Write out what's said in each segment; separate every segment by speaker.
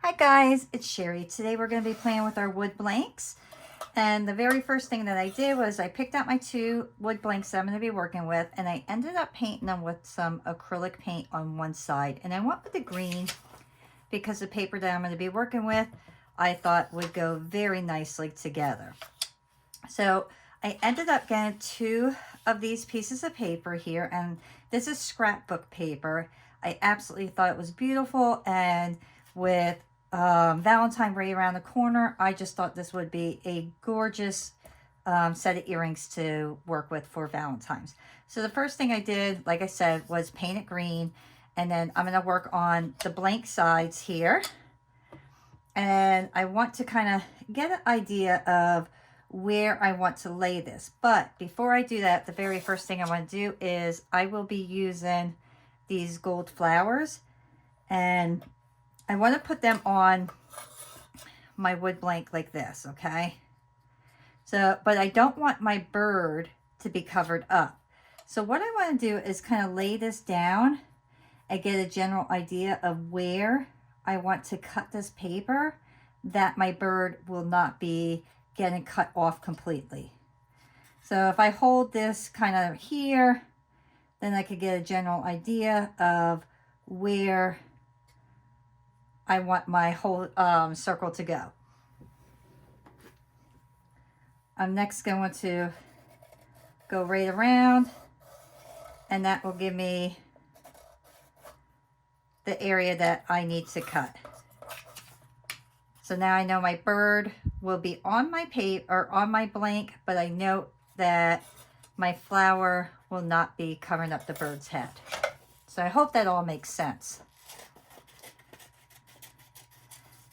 Speaker 1: Hi guys, it's Sherry. Today we're going to be playing with our wood blanks. And the very first thing that I did was I picked out my two wood blanks that I'm going to be working with, and I ended up painting them with some acrylic paint on one side. And I went with the green because the paper that I'm going to be working with I thought would go very nicely together. So I ended up getting two of these pieces of paper here, and this is scrapbook paper. I absolutely thought it was beautiful, and with Valentine right around the corner, I just thought this would be a gorgeous set of earrings to work with for Valentine's. So the first thing I did, like I said, was paint it green, and then I'm going to work on the blank sides here. And I want to kind of get an idea of where I want to lay this. But before I do that, the very first thing I want to do is I will be using these gold flowers, and I want to put them on my wood blank like this, okay? So, but I don't want my bird to be covered up. So what I want to do is kind of lay this down and get a general idea of where I want to cut this paper that my bird will not be getting cut off completely. So if I hold this kind of here, then I could get a general idea of where I want my whole circle to go. I'm next going to go right around, and that will give me the area that I need to cut. So now I know my bird will be on my paper or on my blank, but I note that my flower will not be covering up the bird's head. So I hope that all makes sense.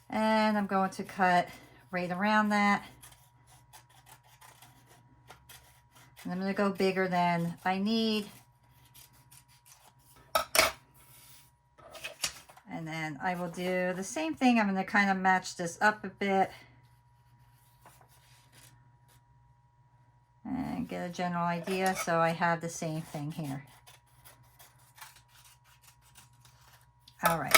Speaker 1: And I'm going to cut right around that. And I'm going to go bigger than I need. And then I will do the same thing. I'm going to kind of match this up a bit and get a general idea so I have the same thing here. All right.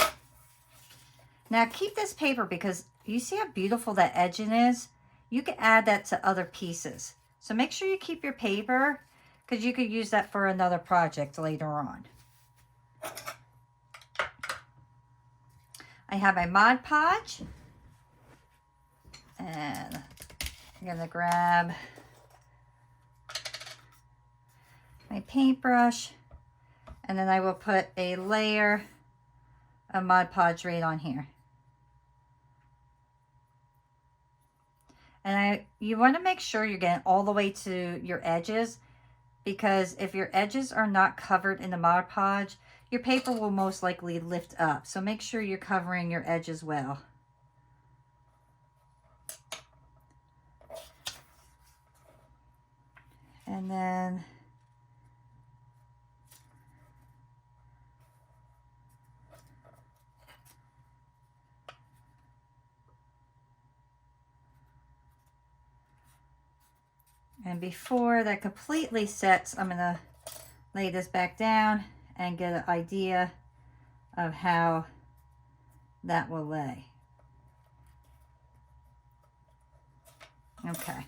Speaker 1: Now keep this paper because you see how beautiful that edging is? You can add that to other pieces. So make sure you keep your paper because you could use that for another project later on. I have my Mod Podge, and I'm going to grab my paintbrush, and then I will put a layer of Mod Podge right on here. And you want to make sure you're getting all the way to your edges, because if your edges are not covered in the Mod Podge, your paper will most likely lift up. So make sure you're covering your edges well. And then before that completely sets, I'm going to lay this back down and get an idea of how that will lay. Okay.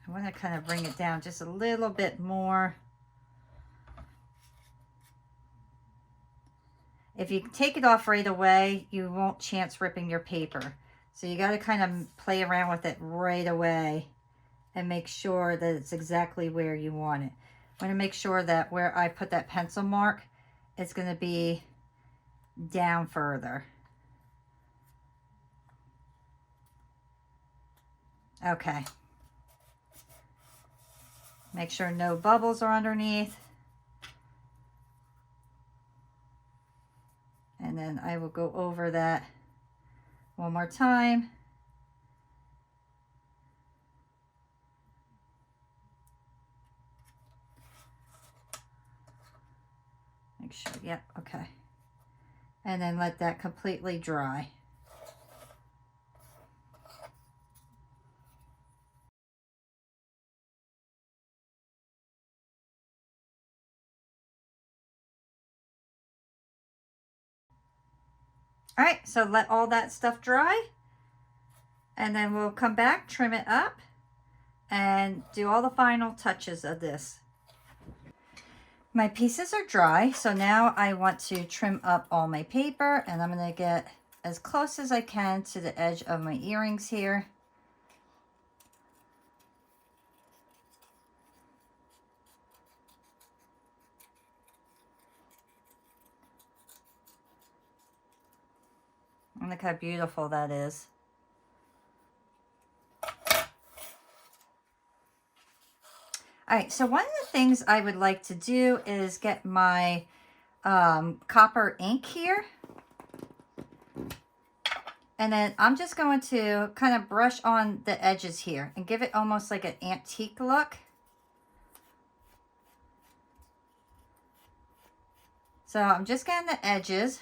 Speaker 1: I want to kind of bring it down just a little bit more. If you take it off right away, you won't chance ripping your paper. So you got to kind of play around with it right away and make sure that it's exactly where you want it. I'm going to make sure that where I put that pencil mark, it's going to be down further. Okay. Make sure no bubbles are underneath. And then I will go over that one more time. Make sure, yep, okay. And then let that completely dry. All right, so let all that stuff dry, and then we'll come back, trim it up, and do all the final touches of this. My pieces are dry, so now I want to trim up all my paper, and I'm going to get as close as I can to the edge of my earrings here. And look how beautiful that is. All right, so one of the things I would like to do is get my copper ink here. And then I'm just going to kind of brush on the edges here and give it almost like an antique look. So I'm just getting the edges.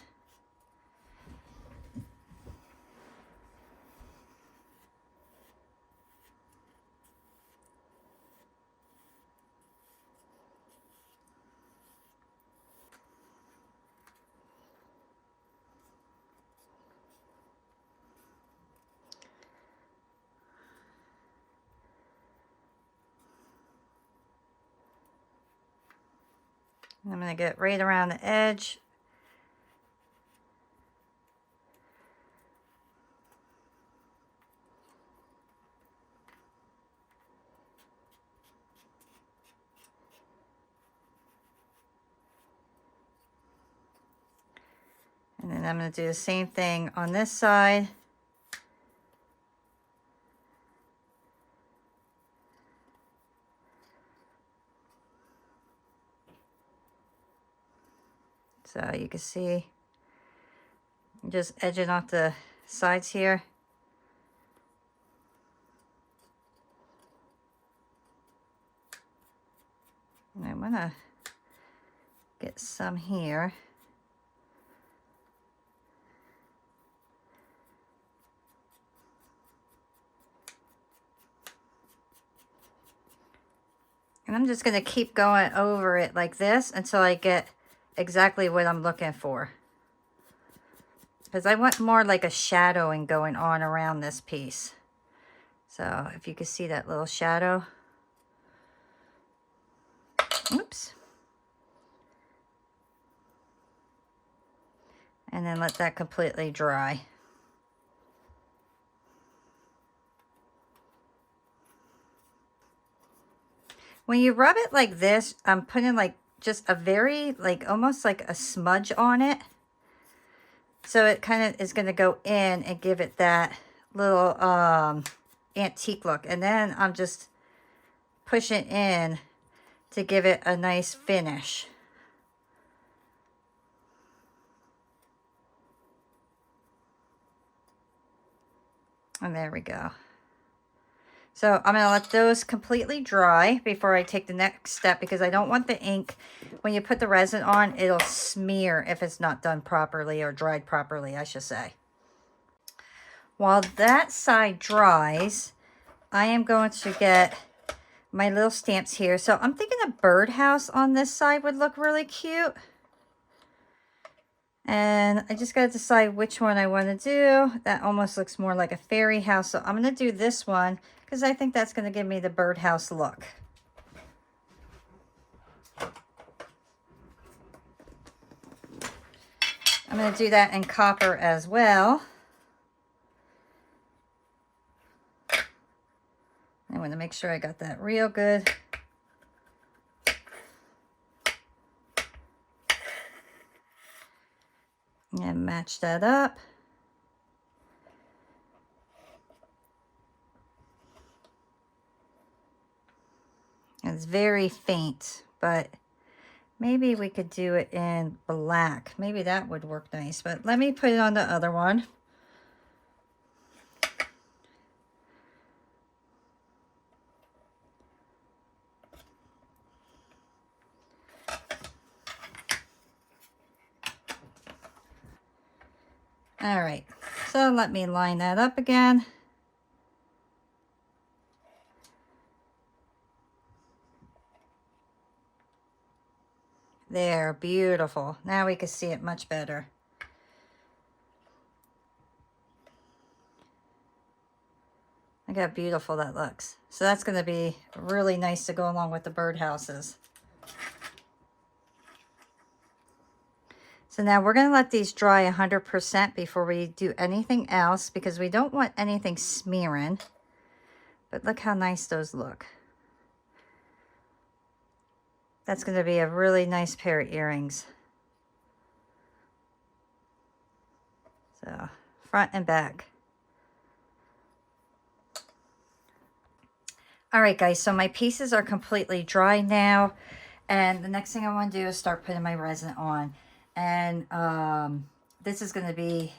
Speaker 1: I'm going to get right around the edge. And then I'm going to do the same thing on this side. So you can see, just edging off the sides here. And I'm going to get some here. And I'm just going to keep going over it like this until I get exactly what I'm looking for. Because I want more like a shadowing going on around this piece. So if you can see that little shadow. Oops. And then let that completely dry. When you rub it like this, I'm putting like just a very, like almost like a smudge on it. So it kind of is going to go in and give it that little antique look. And then I'm just pushing in to give it a nice finish. And there we go. So I'm going to let those completely dry before I take the next step, because I don't want the ink, when you put the resin on, it'll smear if it's not done properly, or dried properly, I should say. While that side dries, I am going to get my little stamps here. So I'm thinking a birdhouse on this side would look really cute. And I just got to decide which one I want to do. That almost looks more like a fairy house. So I'm going to do this one because I think that's going to give me the birdhouse look. I'm going to do that in copper as well. I want to make sure I got that real good. And match that up. It's very faint, but maybe we could do it in black. Maybe that would work nice, but let me put it on the other one. All right, so let me line that up again. There, beautiful. Now we can see it much better. Look how beautiful that looks. So that's going to be really nice to go along with the birdhouses. So now we're going to let these dry 100% before we do anything else, because we don't want anything smearing. But look how nice those look. That's going to be a really nice pair of earrings. So front and back. All right, guys, so my pieces are completely dry now. And the next thing I want to do is start putting my resin on. And this is going to be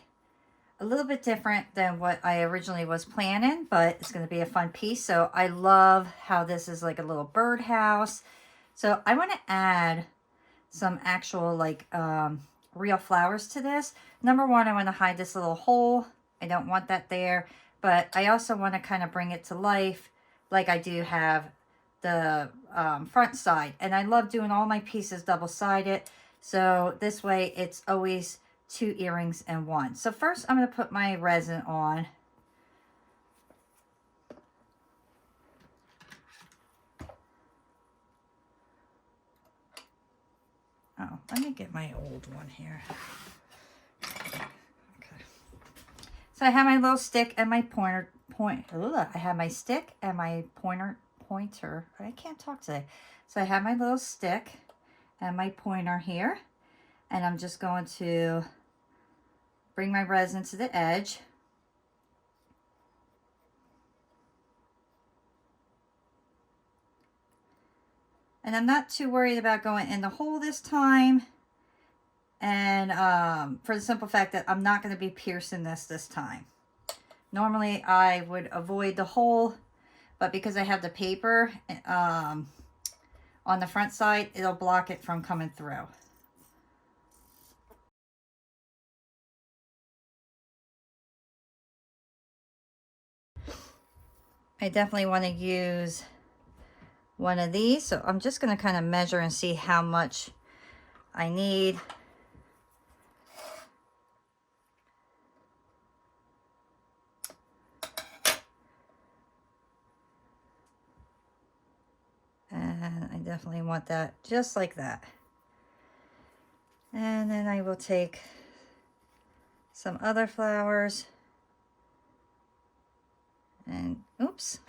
Speaker 1: a little bit different than what I originally was planning, but it's going to be a fun piece. So I love how this is like a little birdhouse. So I want to add some actual like real flowers to this. Number one, I want to hide this little hole. I don't want that there, but I also want to kind of bring it to life like I do have the front side. And I love doing all my pieces double-sided. So this way it's always 2 earrings in one. So first I'm going to put my resin on. Oh, let me get my old one here. Okay. So I have my little stick and my I have my stick and my pointer. I can't talk today. So I have my little stick and my pointer here. And I'm just going to bring my resin to the edge. And I'm not too worried about going in the hole this time. And for the simple fact that I'm not going to be piercing this time. Normally I would avoid the hole, but because I have the paper on the front side, it'll block it from coming through. I definitely want to use one of these, so I'm just going to kind of measure and see how much I need. And I definitely want that just like that. And then I will take some other flowers and oops,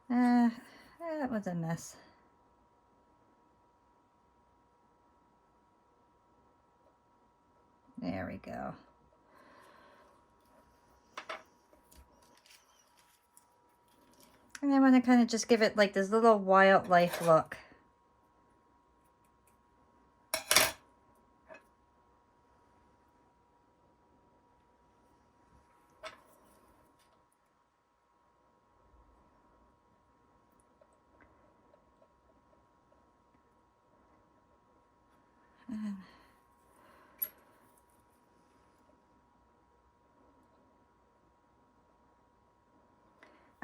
Speaker 1: that was a mess. There we go. And I want to kind of just give it like this little wildlife look.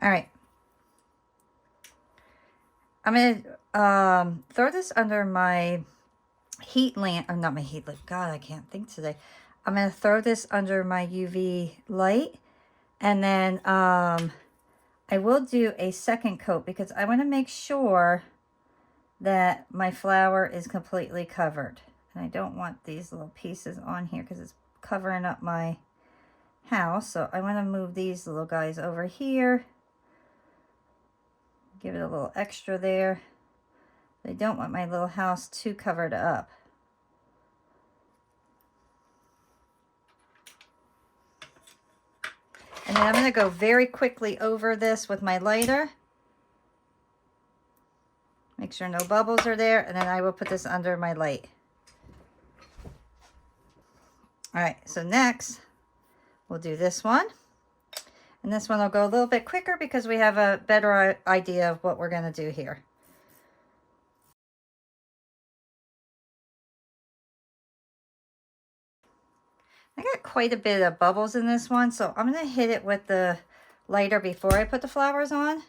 Speaker 1: All right. I'm going to throw this under my heat lamp, or not my heat lamp. God, I can't think today. I'm going to throw this under my UV light. And then I will do a second coat because I want to make sure that my flower is completely covered. And I don't want these little pieces on here because it's covering up my house. So I want to move these little guys over here. Give it a little extra there. I don't want my little house too covered up. And then I'm going to go very quickly over this with my lighter. Make sure no bubbles are there. And then I will put this under my light. All right, so next we'll do this one. And this one will go a little bit quicker because we have a better idea of what we're going to do here. I got quite a bit of bubbles in this one, so I'm going to hit it with the lighter before I put the flowers on.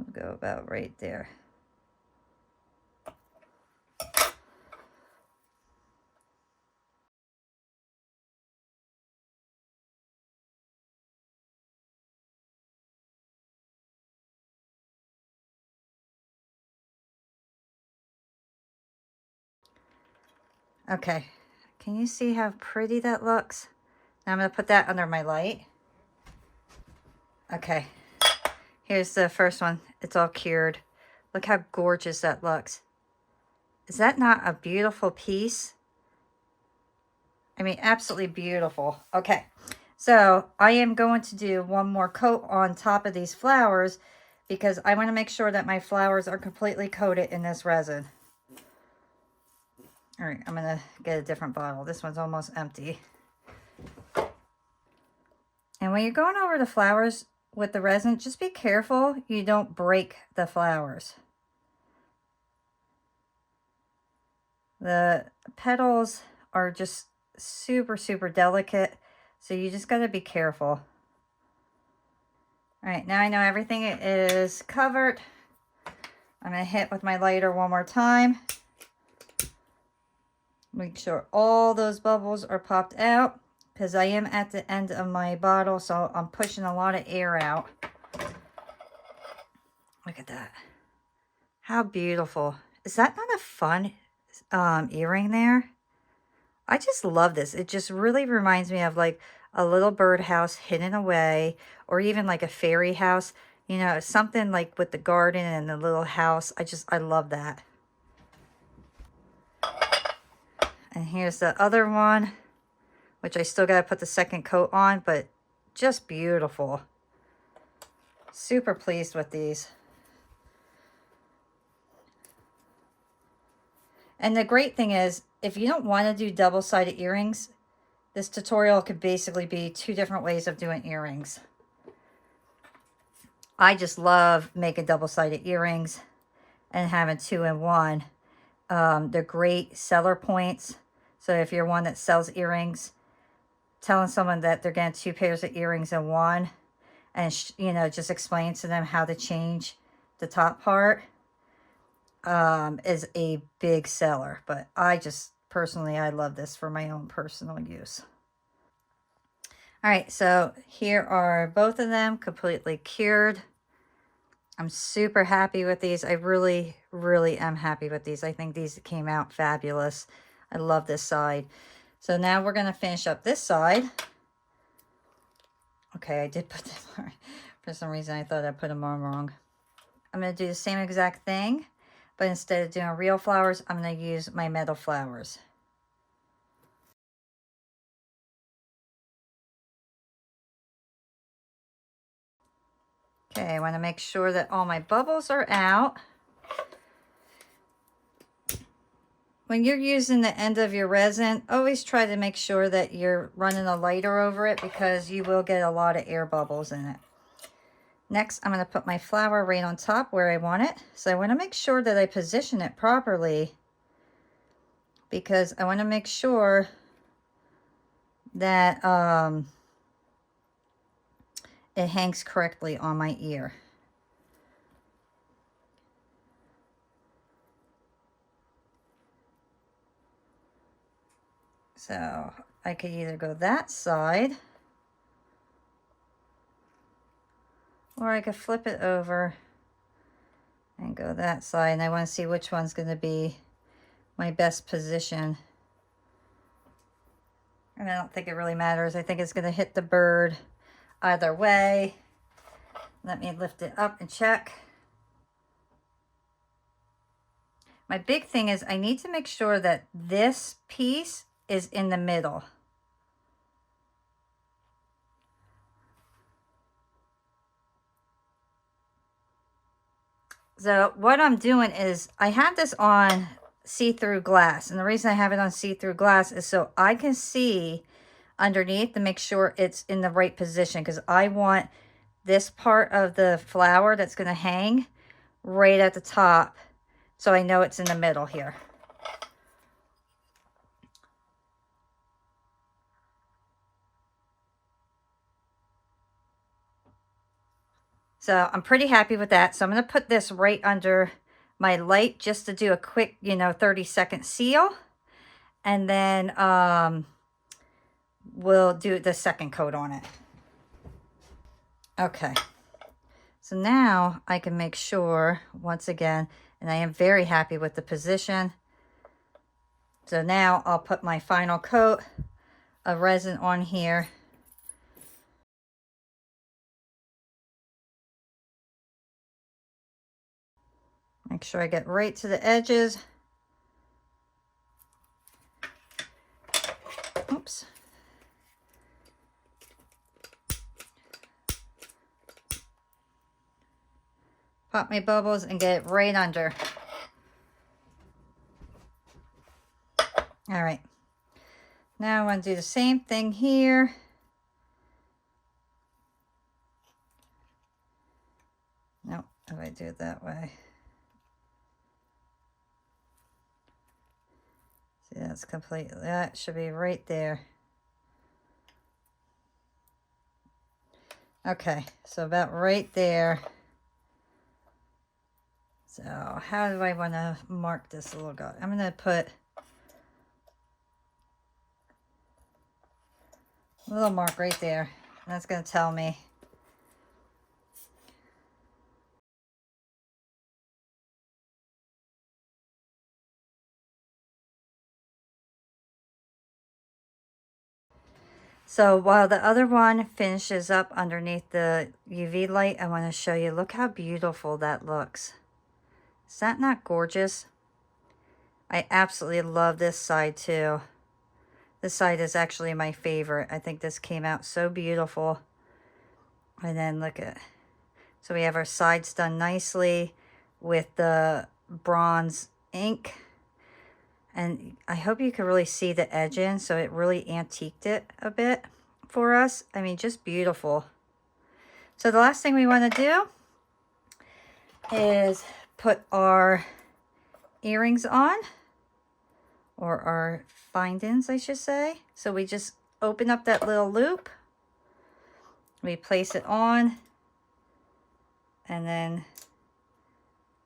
Speaker 1: I'll go about right there. Okay, can you see how pretty that looks? Now I'm going to put that under my light. Okay, here's the first one. It's all cured. Look how gorgeous that looks. Is that not a beautiful piece? I mean, absolutely beautiful. Okay, so I am going to do one more coat on top of these flowers because I want to make sure that my flowers are completely coated in this resin. All right, I'm going to get a different bottle. This one's almost empty. And when you're going over the flowers with the resin, just be careful you don't break the flowers. The petals are just super, super delicate, so you just got to be careful. All right, now I know everything is covered. I'm going to hit with my lighter one more time. Make sure all those bubbles are popped out because I am at the end of my bottle, so I'm pushing a lot of air out. Look at that. How beautiful. Is that not a fun earring there? I just love this. It just really reminds me of like a little birdhouse hidden away, or even like a fairy house. You know, something like with the garden and the little house. I love that. And here's the other one, which I still got to put the second coat on, but just beautiful. Super pleased with these. And the great thing is, if you don't want to do double-sided earrings, this tutorial could basically be 2 different ways of doing earrings. I just love making double-sided earrings and having 2 in 1. They're great seller points. So if you're one that sells earrings, telling someone that they're getting 2 pairs of earrings in 1, and you know, just explain to them how to change the top part is a big seller. But I just personally, I love this for my own personal use. All right, so here are both of them completely cured. I'm super happy with these. I really, really am happy with these. I think these came out fabulous. I love this side. So now we're going to finish up this side. Okay, I did put them on. For some reason, I thought I put them on wrong. I'm going to do the same exact thing, but instead of doing real flowers, I'm going to use my metal flowers. Okay, I want to make sure that all my bubbles are out. When you're using the end of your resin, always try to make sure that you're running a lighter over it because you will get a lot of air bubbles in it. Next, I'm going to put my flower right on top where I want it. So I want to make sure that I position it properly because I want to make sure that it hangs correctly on my ear. So I could either go that side, or I could flip it over and go that side. And I want to see which one's going to be my best position. And I don't think it really matters. I think it's going to hit the bird either way. Let me lift it up and check. My big thing is I need to make sure that this piece is in the middle. So what I'm doing is I have this on see-through glass. And the reason I have it on see-through glass is so I can see underneath to make sure it's in the right position, because I want this part of the flower that's going to hang right at the top, so I know it's in the middle here. So I'm pretty happy with that. So I'm going to put this right under my light just to do a quick, 30-second seal. And then we'll do the second coat on it. Okay. So now I can make sure, once again, and I am very happy with the position. So now I'll put my final coat of resin on here. Make sure I get right to the edges. Oops. Pop my bubbles and get it right under. All right. Now I want to do the same thing here. Nope, if I do it that way. See, that's completely, that should be right there. Okay, so about right there. So how do I want to mark this little guy? I'm going to put a little mark right there. That's going to tell me. So while the other one finishes up underneath the UV light, I want to show you, look how beautiful that looks. Is that not gorgeous? I absolutely love this side too. This side is actually my favorite. I think this came out so beautiful. And then look at, so we have our sides done nicely with the bronze ink. And I hope you can really see the edge in, so it really antiqued it a bit for us. I mean, just beautiful. So the last thing we want to do is put our earrings on, or our findings, I should say. So we just open up that little loop, we place it on, and then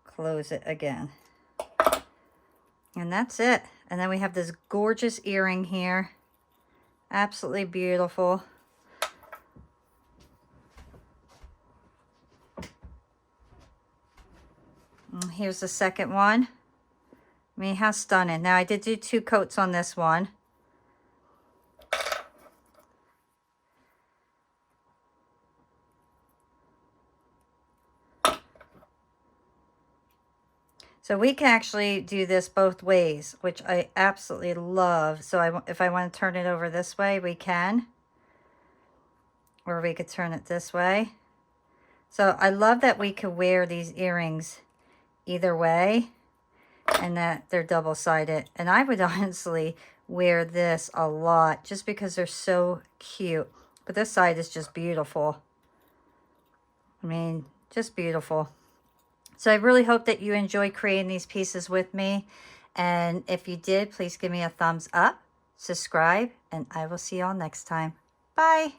Speaker 1: close it again. And that's it. And then we have this gorgeous earring here. Absolutely beautiful. And here's the second one. I mean, how stunning. Now, I did do 2 coats on this one. So we can actually do this both ways, which I absolutely love. So if I want to turn it over this way, we can. Or we could turn it this way. So I love that we could wear these earrings either way, and that they're double-sided. And I would honestly wear this a lot just because they're so cute. But this side is just beautiful. I mean, just beautiful. So I really hope that you enjoyed creating these pieces with me. And if you did, please give me a thumbs up, subscribe, and I will see you all next time. Bye.